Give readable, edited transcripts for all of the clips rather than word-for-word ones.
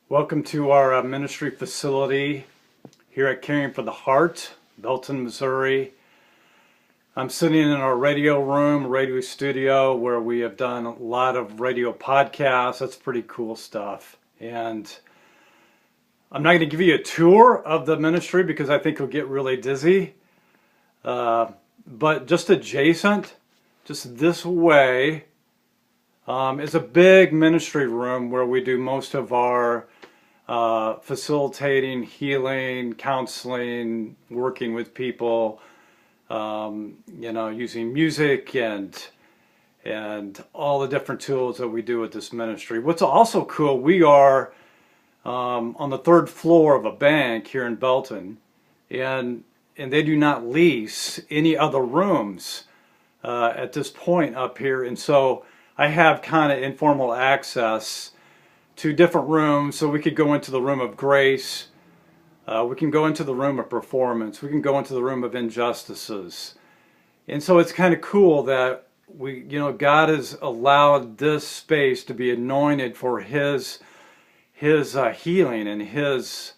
Welcome to our ministry facility here at Caring for the Heart, Belton, Missouri. I'm sitting in our radio studio, where we have done a lot of radio podcasts. That's pretty cool stuff. And I'm not going to give you a tour of the ministry because I think you'll get really dizzy. But just adjacent, just this way, is a big ministry room where we do most of our facilitating, healing, counseling, working with people, using music and all the different tools that we do with this ministry. What's also cool, we are on the third floor of a bank here in Belton, and they do not lease any other rooms at this point up here, and so I have kind of informal access to different rooms. So we could go into the room of grace, we can go into the room of performance, we can go into the room of injustices. And so it's kind of cool that God has allowed this space to be anointed for His healing and His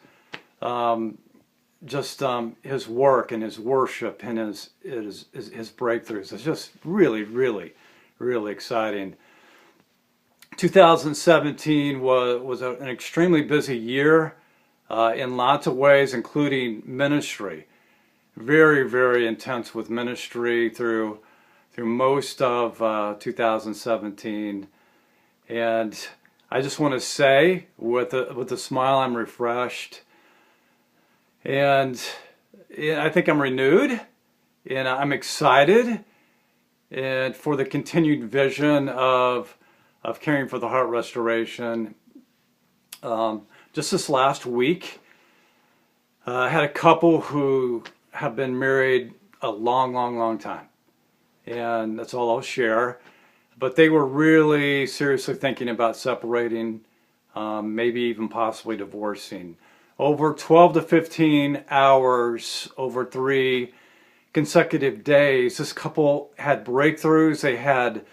His work and His worship and His breakthroughs. It's just really, really, really exciting. 2017 was an extremely busy year in lots of ways, including ministry. Very, very intense with ministry through most of 2017. And I just want to say, with a smile, I'm refreshed. And I think I'm renewed, and I'm excited and for the continued vision of Caring for the Heart Restoration. Just this last week, I had a couple who have been married a long, long, long time. And that's all I'll share. But they were really seriously thinking about separating, maybe even possibly divorcing. Over 12 to 15 hours, over 3 consecutive days, this couple had breakthroughs. They had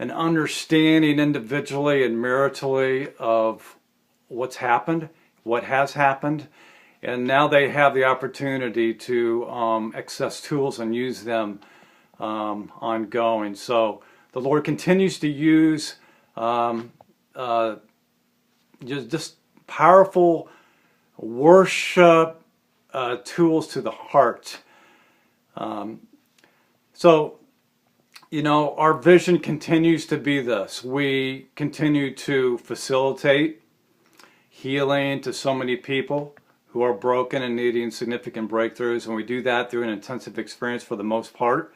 an understanding individually and maritally of what's happened, what has happened, and now they have the opportunity to access tools and use them ongoing. So the Lord continues to use just powerful worship tools to the heart. Our vision continues to be this. We continue to facilitate healing to so many people who are broken and needing significant breakthroughs, and we do that through an intensive experience for the most part.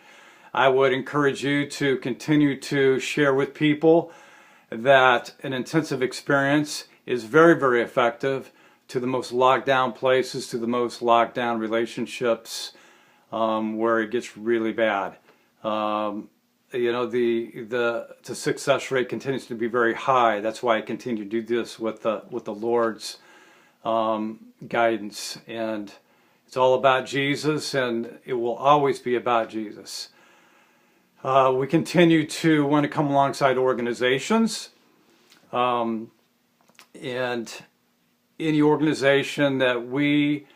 I would encourage you to continue to share with people that an intensive experience is very, very effective to the most locked down places, to the most locked down relationships where it gets really bad. The success rate continues to be very high. That's why I continue to do this with the Lord's guidance. And it's all about Jesus, and it will always be about Jesus. We continue to want to come alongside organizations, and any organization that we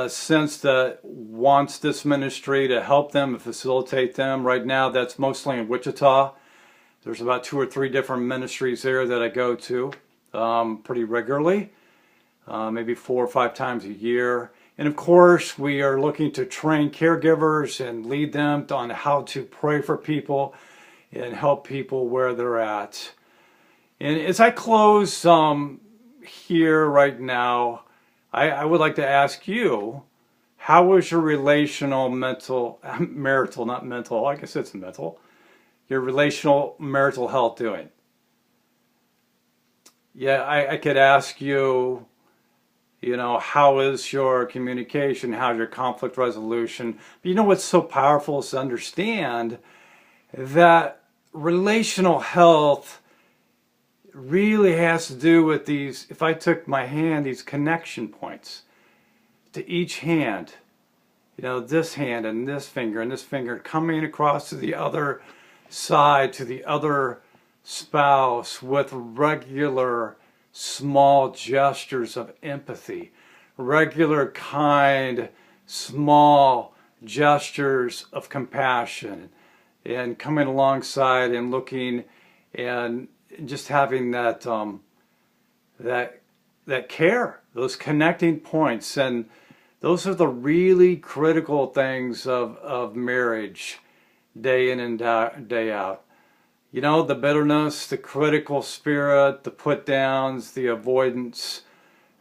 sense that wants this ministry to help them and facilitate them. Right now, that's mostly in Wichita. There's about 2 or 3 different ministries there that I go to pretty regularly, maybe 4 or 5 times a year. And of course, we are looking to train caregivers and lead them on how to pray for people and help people where they're at. And as I close here right now, I would like to ask you, how is your marital, not mental, I guess it's mental, your relational marital health doing? Yeah, I could ask you, how is your communication, how's your conflict resolution? But what's so powerful is to understand that relational health really has to do with these, if I took my hand, these connection points to each hand, this hand and this finger coming across to the other side, to the other spouse with regular small gestures of empathy, regular, kind, small gestures of compassion, and coming alongside and looking and just having that that care, those connecting points. And those are the really critical things of marriage, day in and day out. You know, the bitterness, the critical spirit, the put downs, the avoidance,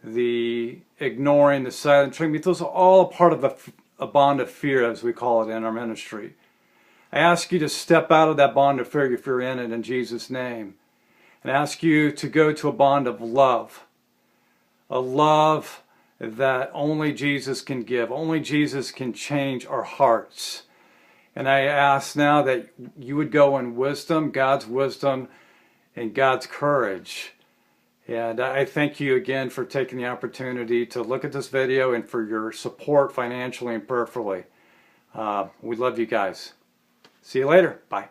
the ignoring, the silent treatment, those are all a part of a bond of fear, as we call it in our ministry. I ask you to step out of that bond of fear if you're in Jesus' name, and ask you to go to a bond of love, a love that only Jesus can give, only Jesus can change our hearts. And I ask now that you would go in wisdom, God's wisdom, and God's courage. And I thank you again for taking the opportunity to look at this video and for your support financially and prayerfully. We love you guys. See you later. Bye.